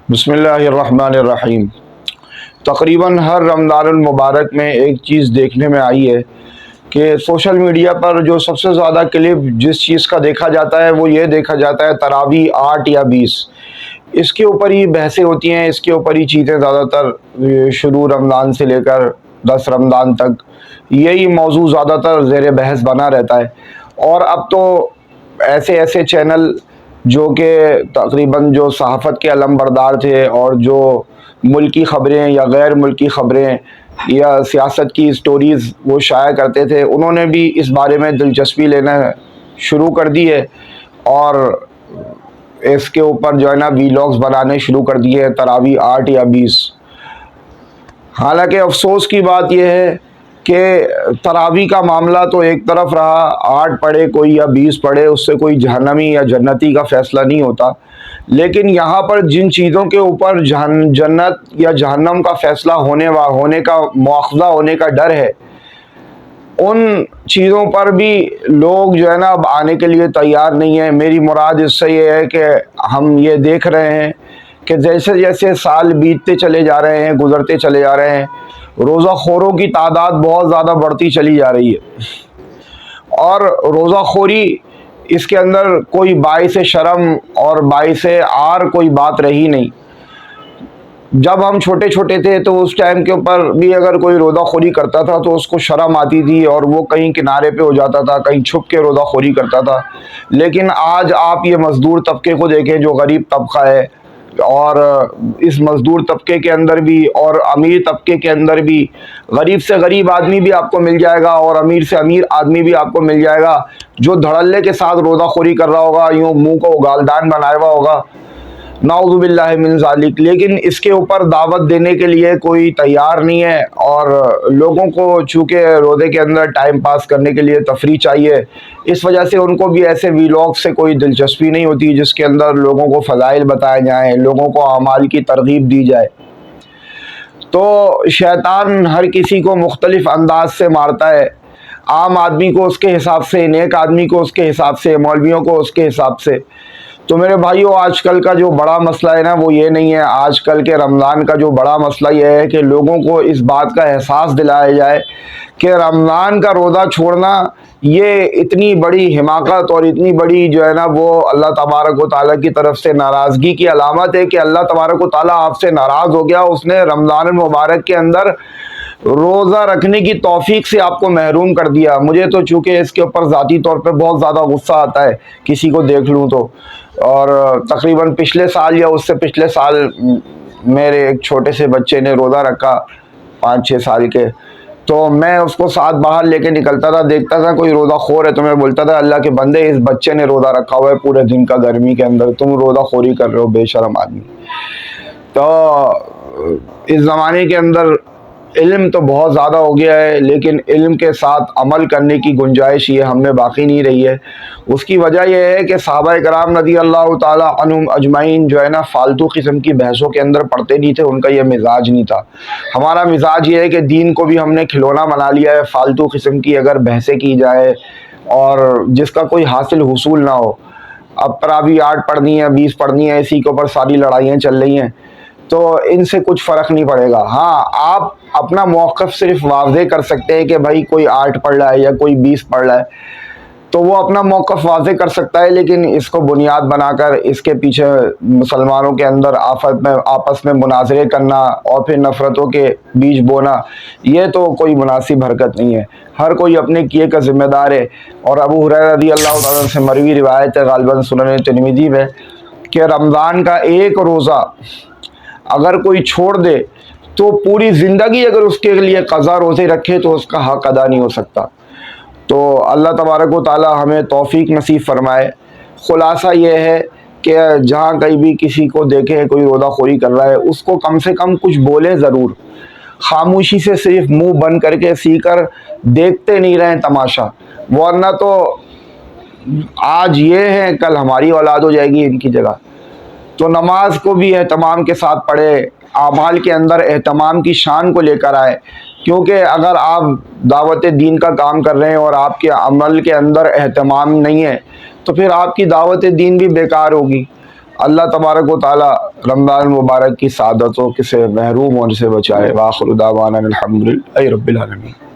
بسم اللہ الرحمن الرحیم۔ تقریباً ہر رمضان المبارک میں ایک چیز دیکھنے میں آئی ہے کہ سوشل میڈیا پر جو سب سے زیادہ کلپ جس چیز کا دیکھا جاتا ہے وہ یہ دیکھا جاتا ہے تراویح 8 یا 20۔ اس کے اوپر ہی بحثیں ہوتی ہیں، اس کے اوپر ہی چیزیں زیادہ تر شروع رمضان سے لے کر 10 رمضان تک یہی موضوع زیادہ تر زیر بحث بنا رہتا ہے۔ اور اب تو ایسے چینل جو کہ تقریباً جو صحافت کے علم بردار تھے اور جو ملکی خبریں یا غیر ملکی خبریں یا سیاست کی سٹوریز وہ شائع کرتے تھے، انہوں نے بھی اس بارے میں دلچسپی لینا شروع کر دی ہے اور اس کے اوپر جو ہے نا ویلاگز بنانے شروع کر دیے ہیں تراویح 8 یا 20۔ حالانکہ افسوس کی بات یہ ہے کہ تراویح کا معاملہ تو ایک طرف رہا، 8 پڑھے کوئی یا 20 پڑھے، اس سے کوئی جہنمی یا جنتی کا فیصلہ نہیں ہوتا، لیکن یہاں پر جن چیزوں کے اوپر جنت یا جہنم کا فیصلہ ہونے کا مواخذہ ہونے کا ڈر ہے، ان چیزوں پر بھی لوگ جو ہے نا اب آنے کے لیے تیار نہیں ہیں۔ میری مراد اس سے یہ ہے کہ ہم یہ دیکھ رہے ہیں کہ جیسے جیسے سال بیتتے چلے جا رہے ہیں، گزرتے چلے جا رہے ہیں، روزہ خوروں کی تعداد بہت زیادہ بڑھتی چلی جا رہی ہے، اور روزہ خوری اس کے اندر کوئی باعث شرم اور باعث عار کوئی بات رہی نہیں۔ جب ہم چھوٹے تھے تو اس ٹائم کے اوپر بھی اگر کوئی روزہ خوری کرتا تھا تو اس کو شرم آتی تھی اور وہ کہیں کنارے پہ ہو جاتا تھا، کہیں چھپ کے روزہ خوری کرتا تھا۔ لیکن آج آپ یہ مزدور طبقے کو دیکھیں جو غریب طبقہ ہے، اور اس مزدور طبقے کے اندر بھی اور امیر طبقے کے اندر بھی غریب سے غریب آدمی بھی آپ کو مل جائے گا اور امیر سے امیر آدمی بھی آپ کو مل جائے گا جو دھڑلے کے ساتھ روزہ خوری کر رہا ہوگا، یوں منہ کو گالدان بنائے ہوا ہوگا، نعوذ باللہ من ذالک۔ لیکن اس کے اوپر دعوت دینے کے لیے کوئی تیار نہیں ہے، اور لوگوں کو چونکہ روزے کے اندر ٹائم پاس کرنے کے لیے تفریح چاہیے، اس وجہ سے ان کو بھی ایسے ویلاگ سے کوئی دلچسپی نہیں ہوتی جس کے اندر لوگوں کو فضائل بتائے جائیں، لوگوں کو اعمال کی ترغیب دی جائے۔ تو شیطان ہر کسی کو مختلف انداز سے مارتا ہے، عام آدمی کو اس کے حساب سے، نیک آدمی کو اس کے حساب سے، مولویوں کو اس کے حساب سے۔ تو میرے بھائیوں، آج کل کا جو بڑا مسئلہ ہے نا وہ یہ نہیں ہے، آج کل کے رمضان کا جو بڑا مسئلہ یہ ہے کہ لوگوں کو اس بات کا احساس دلایا جائے کہ رمضان کا روزہ چھوڑنا یہ اتنی بڑی حماقت اور اتنی بڑی جو ہے نا وہ اللہ تبارک و تعالیٰ کی طرف سے ناراضگی کی علامت ہے کہ اللہ تبارک و تعالیٰ آپ سے ناراض ہو گیا، اس نے رمضان المبارک کے اندر روزہ رکھنے کی توفیق سے آپ کو محروم کر دیا۔ مجھے تو چونکہ اس کے اوپر ذاتی طور پہ بہت زیادہ غصہ آتا ہے کسی کو دیکھ لوں تو، اور تقریباً پچھلے سال یا اس سے پچھلے سال میرے ایک چھوٹے سے بچے نے روزہ رکھا 5-6 سال کے، تو میں اس کو ساتھ باہر لے کے نکلتا تھا، دیکھتا تھا کوئی روزہ خور ہے تو میں بولتا تھا اللہ کے بندے اس بچے نے روزہ رکھا ہوا ہے پورے دن کا گرمی کے اندر، تم روزہ خوری کر رہے ہو بے شرم آدمی۔ تو اس زمانے کے اندر علم تو بہت زیادہ ہو گیا ہے، لیکن علم کے ساتھ عمل کرنے کی گنجائش یہ ہم میں باقی نہیں رہی ہے۔ اس کی وجہ یہ ہے کہ صحابہ کرام رضی اللہ تعالیٰ عنہم اجمعین جو ہے نا فالتو قسم کی بحثوں کے اندر پڑتے نہیں تھے، ان کا یہ مزاج نہیں تھا۔ ہمارا مزاج یہ ہے کہ دین کو بھی ہم نے کھلونا بنا لیا ہے، فالتو قسم کی اگر بحثیں کی جائے اور جس کا کوئی حاصل حصول نہ ہو۔ اب تراویح 8 پڑھنی ہے، 20 پڑھنی ہے، اسی کے اوپر ساری لڑائیاں چل رہی ہیں، تو ان سے کچھ فرق نہیں پڑے گا۔ ہاں، آپ اپنا موقف صرف واضح کر سکتے ہیں کہ بھائی کوئی 8 پڑھ رہا ہے یا کوئی 20 پڑھ رہا ہے تو وہ اپنا موقف واضح کر سکتا ہے، لیکن اس کو بنیاد بنا کر اس کے پیچھے مسلمانوں کے اندر آپس میں مناظرے کرنا اور پھر نفرتوں کے بیج بونا، یہ تو کوئی مناسب حرکت نہیں ہے۔ ہر کوئی اپنے کیے کا ذمہ دار ہے۔ اور ابو ہریرہ رضی اللہ تعالیٰ عنہ سے مروی روایت ہے غالباً سنن ترمذی میں کہ رمضان کا ایک روزہ اگر کوئی چھوڑ دے تو پوری زندگی اگر اس کے لیے قضا روزے رکھے تو اس کا حق ادا نہیں ہو سکتا۔ تو اللہ تبارک و تعالی ہمیں توفیق نصیب فرمائے۔ خلاصہ یہ ہے کہ جہاں کہیں بھی کسی کو دیکھے کوئی روزہ خوری کر رہا ہے، اس کو کم سے کم کچھ بولے ضرور، خاموشی سے صرف منہ بند کر کے سی کر دیکھتے نہیں رہیں تماشا، ورنہ تو آج یہ ہے کل ہماری اولاد ہو جائے گی ان کی جگہ۔ تو نماز کو بھی اہتمام کے ساتھ پڑھے، اعمال کے اندر اہتمام کی شان کو لے کر آئے، کیونکہ اگر آپ دعوت دین کا کام کر رہے ہیں اور آپ کے عمل کے اندر اہتمام نہیں ہے تو پھر آپ کی دعوت دین بھی بیکار ہوگی۔ اللہ تبارک و تعالی رمضان المبارک کی سعادتوں سے محروم ہونے سے بچائے۔ وآخر دعوانا الحمدللہ رب العالمین۔